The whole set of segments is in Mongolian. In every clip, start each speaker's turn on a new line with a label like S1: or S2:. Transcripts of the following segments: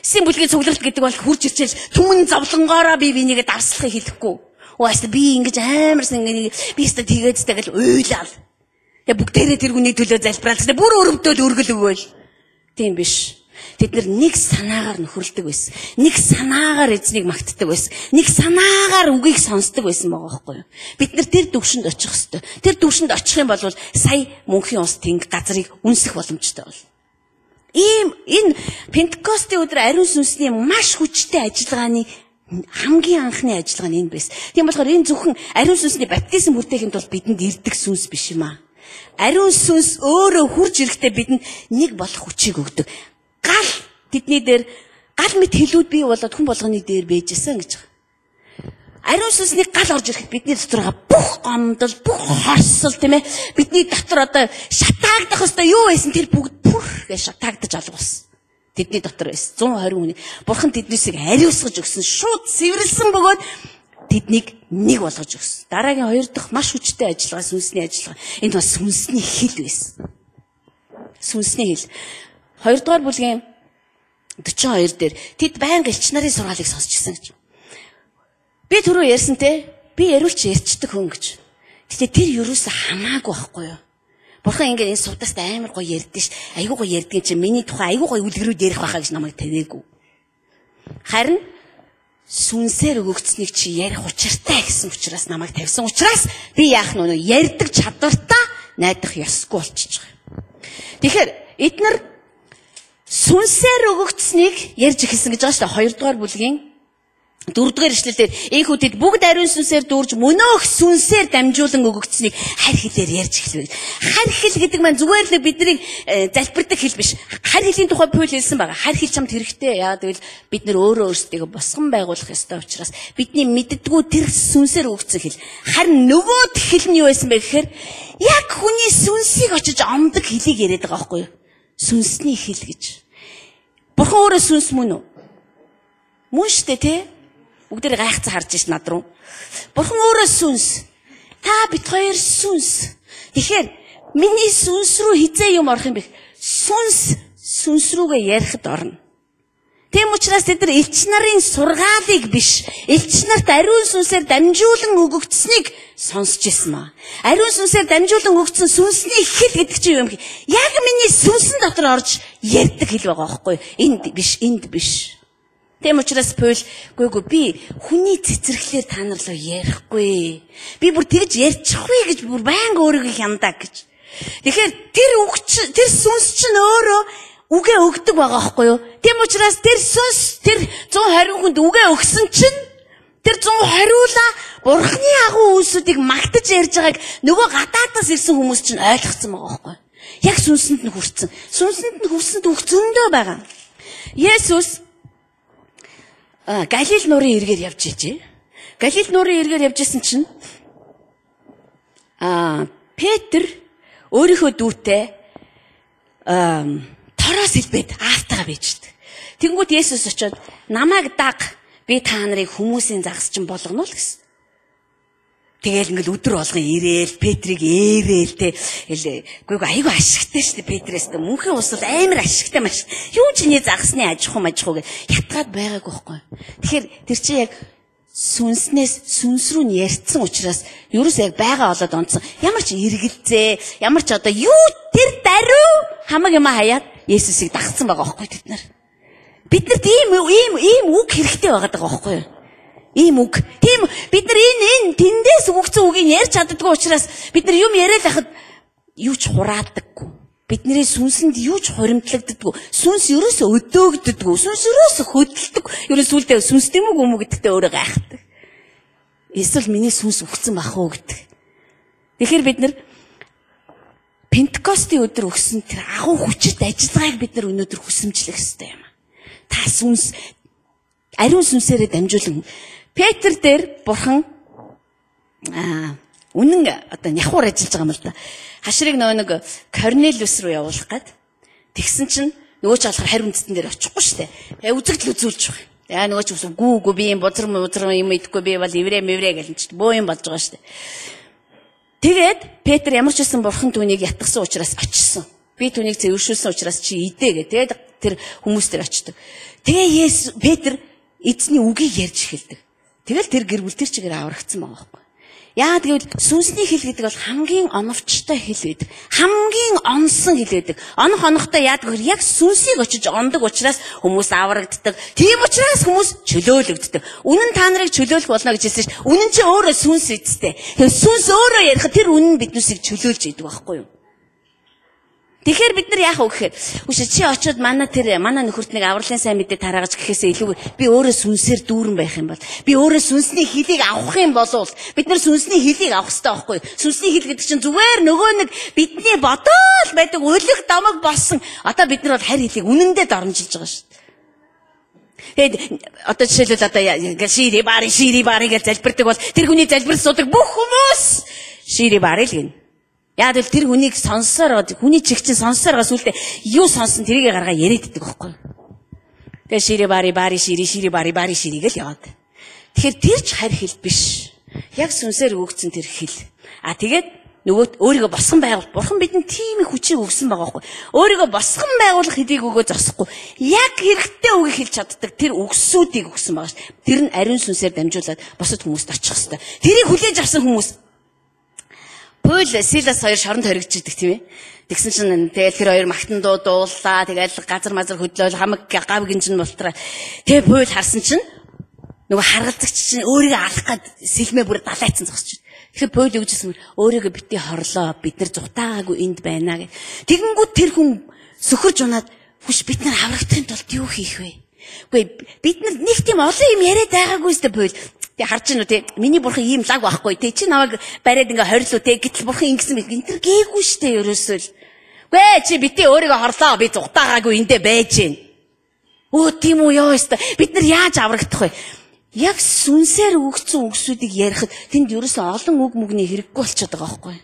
S1: Эсийн бүлгийн цугларт гэдэг бол хурж ирчээл түмэн зовлонгоороо би бинийгээ давслахыг хэлэхгүй. Ууста би ингэж амарсан ингэ би өстө тэгээд гэл уйлал. Тэгээ бүгдээрээ тэр хүний төлөө залбираал. Бүр өрөвдөөл өргөл өгөөл. Тийм биш. Тэд нар нэг санаагаар нөхөрлөдөг байсан. Нэг санаагаар эзнийг магтдаг байсан. Нэг санаагаар үгийг сонсдог байсан байгаа байхгүй юу? Бид нар тэр төвшөнд очих ёстой. Тэр төвшөнд очих юм бол сая мөнхийн ус тэнг газрыг үнсэх боломжтой бол. Энэ Пентекостийн өдөр ариун сүнсний маш хүчтэй ажиллагааны хамгийн анхны ажиллагаа нь энэ байсан. Тийм болохоор энэ зөвхөн ариун сүнсний баптизм хүртэхэд бол бидэнд ирдэг сүнс биш юм аа. Ариун сүнс өөрөө хурж ирэхдээ бидэнд нэг болох хүчийг өгдөг. Гал тэдний дээр гал мэт хэлүүд бий болоод хүн болгоны дээр бэжсэн гэж байгаа. Ариун сүнсний гал орж ирэхэд бидний дотор бүх гомдол, бүх хорсол тийм ээ бидний дотор одоо шатаагдах хэвээр юу байсан тэр бүгд бүр гэж шатаагдаж алгуулсан. Тэдний дотор байсан 120 хүний. Бурхан тэднээсийг ариусгаж өгсөн. Шууд цэвэрлсэн бөгөөд тэднийг нэг болгож өгсөн. Дараагийн хоёр дахь маш хүчтэй ажиллагаа сүнсний ажиллагаа. Энд бас сүнсний хил байсан. Сүнсний хил. 2 дугаар бүлгийн 42 дээр тэд байнга элч нарын сургаалыг сонсчихсан гэж. Би түрүү ярьсан те би яриулч ярьцдаг хүн гэж. Гэтэ тэр юуроос хамаагүй байхгүй юу? Бурхан ингээд энэ сувдаас амар гоё ярьдэн ш. Айгуу гоё ярьдгийн чинь миний тухай айгуу гоё үлгэрүүд ярих байхаа гэж намайг тавиагүй. Харин сүнсээр өгөгдсөнийг чи ярих учиртай гэсэн учраас намайг тавьсан учраас би яах нь ярьдаг чадвартаа найдах ёсгүй болчихж байгаа. Тэгэхээр эдгээр сүнсээр өгөгдсөнийг ярьж эхэлсэн гэж байгаа шүү дээ. 2 дугаар бүлгийн 4 дугаар ишлэлээр энхүү тэд бүгд ариун сүнсээр дүүрж мөнөөх сүнсээр дамжуулан өгөгдсөнийг харь хэлээр ярьж эхэлвэ. Харь хэл гэдэг маань зүгээр л бидний залбирдаг хэл биш. Харь хэлийн тухай Паул хэлсэн байгаа. Харь хэл чамд хэрэгтэй. Яагаад гэвэл бид нар өөрөө өөрсдийгөө босгон байгуулах ёстой учраас бидний мэддэггүй тэр сүнсээр өгөгдсөн хэл. Харин нөгөөд хэл нь юу байсан бэ гэхээр яг хүний сүнсийг очиж омдог хэлийг яриад байгаа байхгүй юу? Сүнсний хэл гэж. Бурхан өөрөө сүнс мөн үү? Мөн штэ тий? Бүгдээ гайхацсан харж ш над руу. Бурхан өөрөө сүнс. Та бид хоёр сүнс. Тэгэхээр миний сүнс рүү хизээ юм орох юм бэ? Сүнс рүүгээ ярихад орно. Тийм учраас тэд нар элч нарын сургаалыг биш, элч нарт ариун сүнсээр дамжуулан өгөгдсөнийг сонсч ирсэн маа. Ариун сүнсээр дамжуулан өгөгдсөн сүнсний хэл гэдэг чинь юу юм бэ? Яг миний сүнсэн дотор орж ярьдаг хэл байгаа байхгүй юу? Энд биш. Тийм учраас Паул гүйгүй би хүний цэцэрлэгээр та нар руу ярихгүй. Би бүр тэгж ярьчихгүй гэж бүр байнга өөрийгөө хяндаа гэж. Тэгэхээр тэр сүнс чинь өөрөө үгээ өгдөг байгаа байхгүй юу? Тийм учраас тэр сүнс тэр 120 хүнд үгээ өгсөн чинь тэр 120-уулаа Бурхны агуу үйлсүүдийг магтаж ярьж байгааг нөгөө гадаадаас ирсэн хүмүүс чинь ойлгоцсон байгаа байхгүй юу? Яг сүнсэнд нь хүрсэн. Сүнсэнд нь хүрсэнд үг зөндөө байгаа. Есүс Галил нуурын эргээр явж ижээ. Галил нуурын эргээр явж исэн чинь Петр өөрийнхөө дүүтэй тороос хэлбэд аартагаа бийждэг. Тэнгүүд Есүс очиод намайг даг би та нарыг хүмүүсийн загас чинь болгоно л гэсэн. Тэгээл ингээл өдөр болгон ирээл Петрийг ээрээл те гүйг айгүй ашигтай шүү дээ Петрээс тэ мөнхийн ус бол амар ашигтай маш юу чиний загасны аж ахуй гэ ятгаад байгаагүй байхгүй. Тэгэхээр тэр чинь яг сүнс рүү нь ярьцсан учраас ерөөс яг байгаа болоод онцсон. Ямар ч эргэлзээ ямар ч одоо юу тэр даруй хамаг юм хаяад Есүсийг дагцсан байгаа байхгүй тэд нар. Биднэрт ийм үг хэрэгтэй байгаа байхгүй юу? Ийм үг. Тийм бид нар энэ тэндээс өгсөн үгийг ярьж чаддаггүй учраас бид нар юм яриад байхад юу ч хураадаггүй. Бидний сүнсэнд юу ч хуримтлагддаггүй. Сүнс ерөөсөө өдөөгддөггүй. Сүнс ерөөсөө хөдөлдөг. Ерөөс үлдээ сүнстэй мүү юм уу гэдэгтээ өөрөө гайхдаг. Эсвэл миний сүнс өгсөн бах уу гэдэг. Тэгэхээр бид нар Пентекостийн өдөр өгсөн тэр агуу хүчит ажиллагааг бид нар өнөөдөр хүсэмжлэх ёстой юм. Та сүнс ариун сүнсээрээ дамжуулан Петр дээр Бурхан үнэн одоо нягхуур ажиллаж байгаа юм л да. Хашрыг нэг Корнелиус руу явуулах гээд тэгсэн чинь нөгөө ч болохоор харь үндэстэн дээр очихгүй шүү дээ. Үзэгдэл үзүүлж байгаа. Яа нөгөө ч гүү би юм бузар юм идэхгүй би бол еврей гэж чинь боо юм болж байгаа шүү дээ. Тэгээд Петр ямар ч байсан Бурхан түүнийг ятгсан учраас очсон. Би түүнийг цэвэршүүлсэн учраас чи идэ гэ. Тэгээд тэр хүмүүс тэр очдог. Тэгээ Петр эзний үгийг ярьж эхэлдэг. Тэгэл тэр гэр бүл тэр чигээр аврагдсан байгаа байхгүй. Яа тэгвэл сүнсний хэл гэдэг бол хамгийн оновчтой хэл байдаг. Хамгийн онсон хэл байдаг. Онохтой яадаг вэ? Яг сүнсийг очиж ондог учраас хүмүүс аврагддаг. Тийм учраас хүмүүс чөлөөлөгддөг. Үнэн та нарыг чөлөөлөх болно гэж хэлсэн чинь үнэн чи өөрөө сүнс эцтэй. Тэгэхээр сүнс өөрөө ярих тэр үнэн биднээсийг чөлөөлж идэг байхгүй юу? Тэгэхээр бид нар яах вэ гэхээр үгүй чи очиод манай нөхөрт нэг авралын сайн мэдээ тараагаж гэхээсээ илүү би өөрөө сүнсээр дүүрэн байх юм бол би өөрөө сүнсний хилийг авах юм бол бид нар сүнсний хилийг авах хэрэгтэй байхгүй юу? Сүнсний хил гэдэг чинь зүгээр нөгөө нэг бидний бодоол байдаг үлэх домог болсон. Одоо бид нар бол харь хилийг үнэндээ дормжилж байгаа шүү дээ. Тэгээд одоо жишээлбэл одоо шири бари гэж залбирдаг бол тэр хүний залбирс судаг бүх хүмүүс шири бари л гэнэ. Яг л тэр хүнийг сонсороо хүний чигчин сонсороо сүлдээ юу сонсон тэрийг гаргаа яриад иддэг байхгүй. Тэгээ шири бари гэл яваад. Тэгэхээр тэр ч харь хэл биш. Яг сүнсээр өгөгдсөн тэр хэл. Тэгээд нөгөө өөрийгөө босгон байгуул. Бурхан бидэнд тийм их хүчийг өгсөн байгаа байхгүй. Өөрийгөө босгон байгуулах хэдийг өгөө зогсохгүй. Яг хэрэгтэй үгийг хэлж чаддаг тэр үгсүүдийг өгсөн байгаа шүү. Тэр нь ариун сүнсээр дамжуулаад босод хүмүүст очих хэвээр. Тэрийг хүлээж авсан хүмүүс Пол Силас хоёр шоронд хоригдчихдаг тийм ээ. Тэгсэн чинь тэгэл тэр хоёр магтан дууллаа. Тэгэл газар мазар хөдлөөл хамаг гав гинжин болтраа. Тэгээ Пол харсан чинь нөгөө харгалзагч чинь өөрийгөө алах гээд сэлмээ бүр далайцсан зогсож. Тэгэхээр Пол юу гэжсэн бэ? Өөрийгөө бити хорлоо. Бид нар зутаагаагүй энд байна гэх. Тэгэнгүүт тэр хүн сөхөрж унаад хүш бид нар аврагдахын тулд юу хийх вэ? Үгүй бид нар нэг тийм олон юм яриад байгаагүй өстө Пол. Тэг харж гинүү те миний бурхан ийм лаг байхгүй те чи намайг бариад ингээ хорилоо те гэтэл бурхан ингэсэн мэт энэ төр гээгүй штэ ерөөсөө л. Гүй чи бити өөрийгөө хорлоо би зугатаагаагүй эндэ байж гин. Өө тийм үү ёо өстө бид нар яаж аврагдах вэ? Яг сүнсээр өгсөн үгсүүдийг ярихад тэнд ерөөсөө олон үг мөгний хэрэггүй болчиход байгаа байхгүй.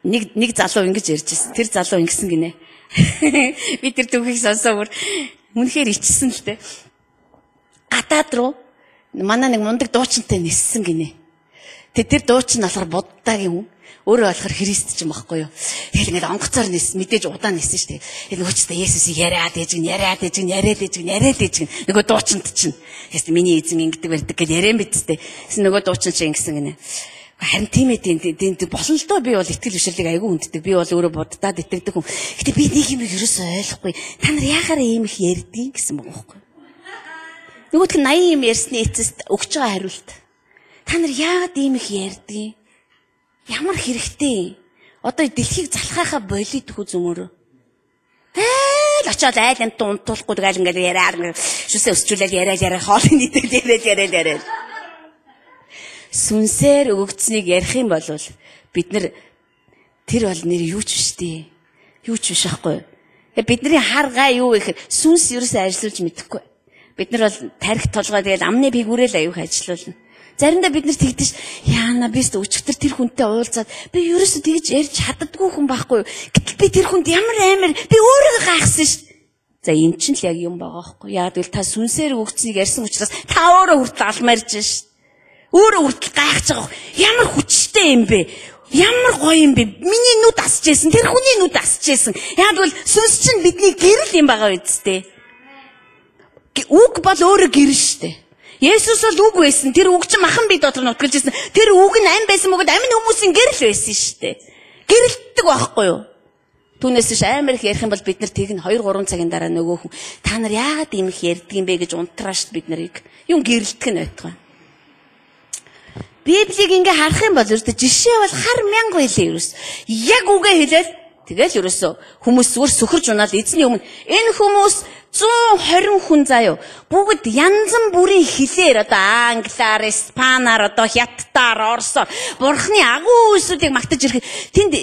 S1: Нэг залуу ингэж ярьжсэн. Тэр залуу ингэсэн гинэ. Би тэр түүхийг сонсоо бүр үнэхээр ичсэн л те. Гадаад руу манай нэг мундаг дуучинтай ниссэн гинэ. Тэр дуучин болохоор буддагийн хүн. Өөрөө болохоор Христ ч юм байхгүй юу. Тэгэл ингээд онгоцоор мэдээж удаан ниссэн шүү дээ. Энэ хүчтэй Есүсийг яриад ээж гин. Нөгөө дуучинд чинь. Тэс миний эзэн ингэдэг барьдаг гэж яриан бидтэй. Тэс нөгөө дуучин чинь ингэсэн гинэ. Харин тийм ээ тийм болно л доо би бол итгэл бишрлийг айгүй хүнддэг. Би бол өөрөө буддад итгэдэг хүн. Гэтэ би нэг юм ерөөсөө ойлгохгүй. Та нар яхаараа ийм их ярьдгийг гэсэн байгаа байхгүй юу. Нөгөөх нь 80 юм ярьсны эцэст өгч байгаа хариулт. Та нар яагаад ийм их ярьдгийг? Ямар хэрэгтэй? Одоо дэлхийг залхаахаа болид хүү зөмөрөө. Тэгэл очиод айланд унтуулахгүй тэгэл ингээд яриад шүсээ өсчүүлээд яриад хоолны нийтэд яриад. Сүнсээр өгөгдсөнийг ярих юм бол бид нар тэр бол нэр юу ч биш дээ. Юу ч биш аахгүй. Бидний хар гай юу вэ гэхээр сүнс ерөөсөө ажиллуулж мэдэхгүй. Бид нар бол тарих толгой тэгэл амны фигүрэл аюух ажиллуулна. Заримдаа бид нар тэгдэж яана бист өчигдөр тэр хүнтэй уулзаад би ерөөсөө тэгж ярьж чаддаггүй хүн байхгүй юу. Гэтэл би тэр хүнд ямар амар би өөрийгөө гайхсан шүү. За эн чинь л яг юм байгаа байхгүй. Яг л та сүнсээр өгцнийг ярьсан учраас та өөрөө хүртэл алмарж шүү. Өөрөө хүртэл гайхаж байгаа. Ямар хүчтэй юм бэ? Ямар гоё юм бэ? Миний нүд асчээсэн, тэр хүний нүд асчээсэн. Яг л сүнс чинь бидний гэрэл юм байгаа үсттэй. Үг бол өөрөө гэрэл штэ. Есүс бол үг байсан. Тэр үг чинь махан бие дотор нутгалж ирсэн. Тэр үг нь ам байсан мөгөд амин хүмүүсийн гэрэл байсан штэ. Гэрэлтдэг байхгүй юу? Түүнээс ш амар их ярих юм бол бид нар тэг нь 2-3 цагийн дараа нөгөө хүн та нар яагаад ийм их ярьдаг юм бэ гэж унтраа штэ бид нарыг. Юм гэрэлтэх нь байтугай. Библийг ингээ харах юм бол ерөөсө жишээ бол хар мянга байлээ ерөөс. Яг үгээ хэлээд тэгэл ерөөсө хүмүүс зүгээр сөхөрж унаад эзний өмнө энэ хүмүүс 120 хүн заяа бүгд янз бүрийн хэлээр одоо англиар, испаниар, одоо хятадаар, орсоор бурхны агуу үйлсүүдийг магтаж ирэх тэнд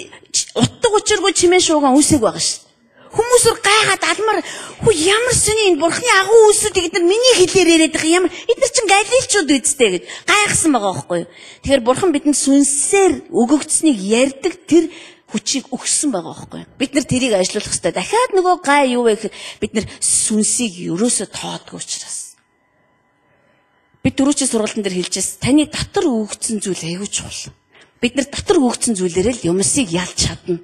S1: утга учиргүй чимээ шууган үсэг байгаа шүү. Хүмүүсээр гайхаад алмар хөө ямар сони энэ бурхны агуу үйлсүүдийг эдгээр миний хэлээр яриад байгаа ямар эдгээр чинь галилчууд үсттэй гэж гайхсан байгаа байхгүй юу. Тэгэхээр бурхан бидэнд сүнсээр өгөгдсөнийг ярьдаг тэр хүчийг өгсөн байгаа байхгүй. Бид нар тэрийг ажилуулах хэрэгтэй. Дахиад нөгөө гай юу вэ гэхээр бид нар сүнсийг ерөөсө тоодгүй учраас. Би дөрөвчийн сургалтын дээр хэлжээс таны дотор өгөгдсөн зүйл аягүй чухал. Бид нар дотор өгөгдсөн зүйлээрээ л юмсыг ялж чадна.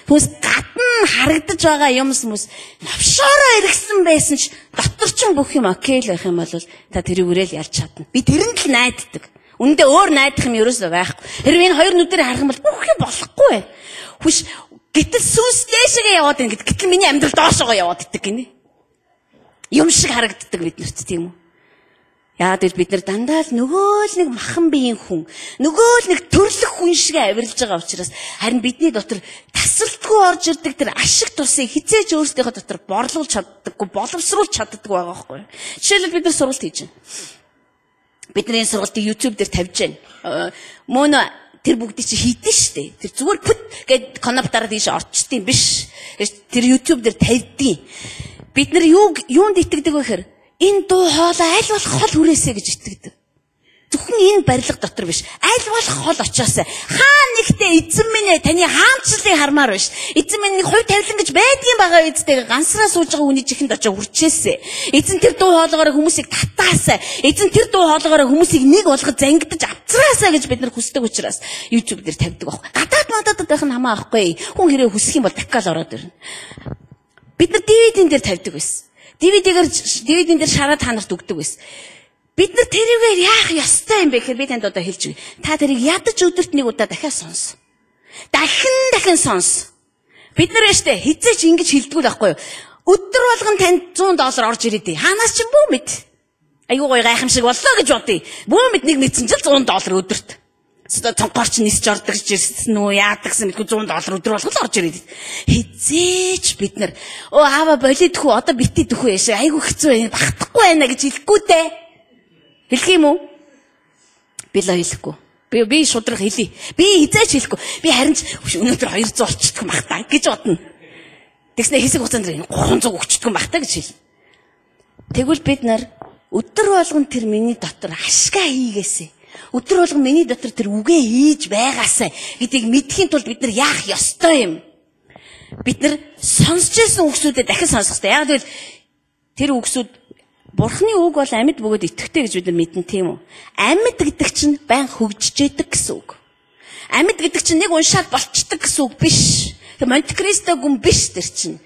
S1: Түнс гадна харагдаж байгаа юмс навшаараа иргсэн байсан ч дотор ч бүх юм окей л байх юм бол та тэрийг өрөөл ялж чадна. Би тэрэнд л найддаг. Үндэ өөр найдах юм ерөөсөө байхгүй. Хэрвээ энэ хоёр нүдээр харах юм бол бүх юм болохгүй бай. Хүш гэтэл сүнс дээшээ яваад байна гэдэг. Гэтэл миний амьдрал доошоо яваад иддэг гинэ. Юм шиг харагддаг биднэрт тийм үү? Яагаад гэвэл бид нар дандаа л нөгөө л нэг махан биеийн хүн, нөгөө л нэг төрлөх хүн шиг авирлж байгаа учраас харин бидний дотор тасралтгүй орж ирдэг тэр ашиг тусыг хизээж өөрсдийнхөө дотор борлуулж чаддаггүй, боловсруулж чаддаггүй байгаа байхгүй юу? Жишээлбэл бид нар сургалт хийж байна. Бидний сургалтыг YouTube дээр тавьж байна. Мөн тэр бүгдийг чи хийдэн штэ. Тэр зүгээр пүт гэд коноптараа тийш орчдtiin биш. Тэр YouTube дээр тавьдیں۔ Бид нар юунд итгэдэг вэ гэхээр энэ дуу хоолой аль болох хол хүрээсэ гэж итгэдэг. Зөвхөн энэ барилга дотор биш. Аль болох хол очоосаа. Хаа нэгтээ эзэн минь ээ таны хаамчлалыг хармаар биш. Эзэн минь нэг хувь тавилан гэж байдгийн байгаа эзтэй гансраа сууж байгаа хүний чихэнд очоо хүрчээсэ. Эзэн тэр дуу хоолойгоор хүмүүсийг татаасаа. Эзэн тэр дуу хоолойгоор хүмүүсийг нэг болгож зангидаж авцраасаа гэж бид нар хүсдэг учраас YouTube дээр тавьдаг байхгүй. Гадаад мадаад байх нь хамаа ахгүй. Хүн хэрэг хүсэх юм бол дахиад ороод ирнэ. Бид нар DVD-н дээр тавьдаг байсан. DVD-н дээр шараад та нарт өгдөг байсан. Бид нар тэрийгээр яах ёстой юм бэ гэхээр би танд одоо хэлж өгье. Та тэрийг ядаж өдөрт нэг удаа дахиад сонс. Дахин сонс. Бид нар яаштай хизээч ингэж хэлдэггүй байхгүй юу? Өдөр болгон танд $100 орж ирээдээ. Хаанаас ч бүү мэд. Айгуу гоё гайхамшиг боллоо гэж бодъё. Бүү мэд нэг мэдсэн чил $100 өдөрт. Цонхорч нисж ордог гэж ирсэн үү? Яадагсан мэдгүй $100 өдөр болгол орж ирээд. Хизээч бид нар аава болидхүү одоо битээдхүү яашаа айгуу хэцүү байна. Багтахгүй байна гэж хэлэхгүй дээ. Хэлэх юм уу? Би л хэлэхгүй. Би шудраг хэлье. Би хизээч хэлэхгүй. Би харин ч өнөөдөр 200 болчихдгүй байх таа гэж бодно. Тэгснэ хэсэг хугацаанд 300 өгчдгүй байх таа гэж хэлнэ. Тэгвэл бид нар өдөр болгон тэр миний дотор ашгаа хийгээсэ. Өдөр болгон миний дотор тэр үгээ хийж байгаасаа гэдгийг мэдхийн тулд бид нар яах ёстой юм? Бид нар сонсч байсан үгсүүдэд дахин сонсох хэрэгтэй. Яг л тэр үгсүүд Бурхны үг бол амьд бөгөөд итгэвтэй гэж бид нар мэднэ тийм үү? Амьд гэдэг чинь байн хөгжиж яадаг гэсэн үг. Амьд гэдэг чинь нэг уншаад болчдөг гэсэн үг биш. Тэр Монте Кристо гүн биш тэр чинь.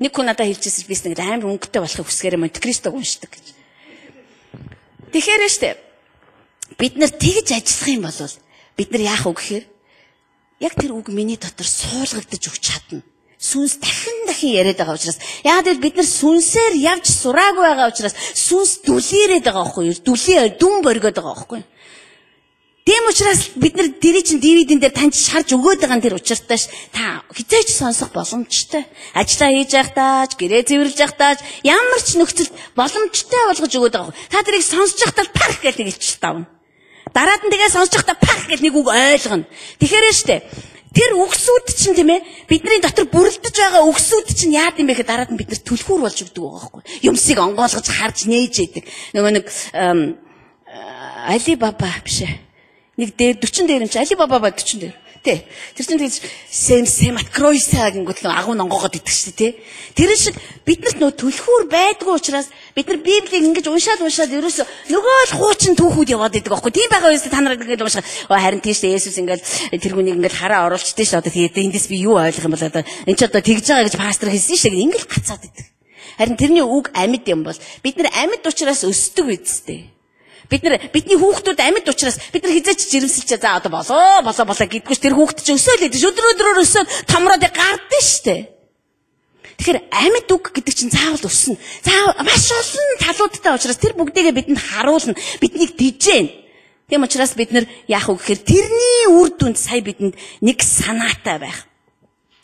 S1: Нэг хүн надад хэлчихсэн би нэг амар өнгөтэй болохыг хүсгээрээ Монте Кристог уншдаг гэж. Тэгэхээр штэ бид нар тэгж ажиллах юм бол бид нар яах вэ гэхээр яг тэр үг миний дотор суулгагдаж өгч чадна. Сүнс дахин яриад байгаа учраас яагаад гэвэл бид нар сүнсээр явж сураагүй байгаа учраас сүнс дүлээрээд байгаа байхгүй юу? Дүлээ дүн боргоод байгаа байхгүй юу? Тийм учраас бид нар дэрий чин DVD-н дээр танд шарж өгөөд байгаа тэр учиртай ш. Та хизээч сонсох боломжтой. Ажлаа хийж байхдаа ч, гэрээ цэвэрлж байхдаа ч ямар ч нөхцөлд боломжтой болгож өгөөд байгаа. Та тэрийг сонсож байхдаа парх гэж нэг илчил тавна. Дараад нь тэгээ сонсож байхдаа парх гэж нэг үг ойлгоно. Тэгэхээр штэ тэр үгсүүд чинь тийм ээ бидний дотор бүрлдэж байгаа үгсүүд чинь яад юм бэ гэхэд дараад нь бид нар түлхүүр болж өгдөг байгаа байхгүй. Юмсыг онгойлгож харж нээж яадаг. Нөгөө нэг Алибаба биш ээ. Нэг дээр 40 дээр юм чи Алибаба 40 дээр. Тэ. Тэр чинь тэгж Семат Кройса гингүүт л агуу онгоогоод идэх шүү дээ, тэ. Тэр шиг биднэрт нөө түлхүүр байдгүй учраас бид нар Библийг ингэж уншаад ерөөсө нөгөө л хуучин түүхүүд яваад идэг аахгүй. Тийм байгаа юм та нараа ингэж уншаа. Харин тийш Есүс ингээл тэр хүнийг ингээл хараа оруулчихдээ шүү. Одоо тэгээд эндээс би юу ойлгох юм бол одоо энэ ч одоо тэгж байгаа гэж пастор хэлсэн шүү. Ингээл гацаад идэг. Харин тэрний үг амьд юм бол бид нар амьд учраас өсдөг үсттэй. Бидний хүүхдүүд амьд учраас бид нар хизээч жирэмсэлж за одоо болоо гэдгүйч тэр хүүхд чинь өсөөл идэж өдрөөр өсөөд томроод гардсан штэ. Тэгэхээр амьд үг гэдэг чинь заавал өснө. Заавал маш олон талуудтай учраас тэр бүгдийгээ бидэнд харуулна. Биднийг дижээн. Тийм учраас бид нар яах вэ гэхээр тэрний үр дүнд сая бидэнд нэг санаатай байх.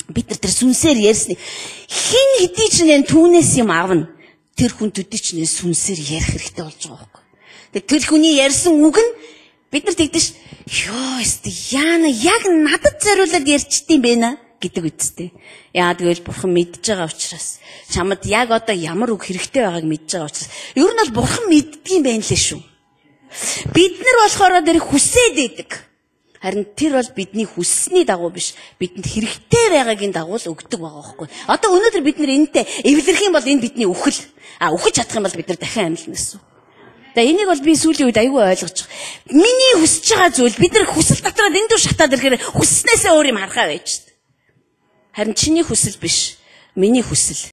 S1: Бид нар тэр сүнсээр ярьсны хин хэдий ч нэ түүнээс юм авна. Тэр хүн төдий ч нэ сүнсээр ярих хэрэгтэй болж байгаа байхгүй. Тэр хүний ярьсан үг нь бид нар тэгдэж ёо өстө яана яг надад зориулаад ярьчдсан байна гэдэг үстэй. Яа тэгвэл бурхан мэдж байгаа учраас чамд яг одоо ямар үг хэрэгтэй байгааг мэдж байгаа учраас ер нь бол бурхан мэддгийм байна лээ шүү. Бид нар болохоор тэр хүсээд идэг. Харин тэр бол бидний хүссний дагуу биш. Бидэнд хэрэгтэй байгаагийн дагуу л өгдөг байгаа байхгүй. Одоо өнөөдөр бид нар энэтэй эвлэрэх юм бол энэ бидний үхэл. Үхэж чадах юм бол бид нар дахин амьлна гэсэн. Энийг бол би сүүлийн үед аягүй ойлгож байгаа. Миний хүсэж байгаа зүйл бид нар хүсэл дотроо дэндүү шатаад ирэхээр хүсснээсээ өөр юм харахаа байж. Харин чиний хүсэл биш. Миний хүсэл.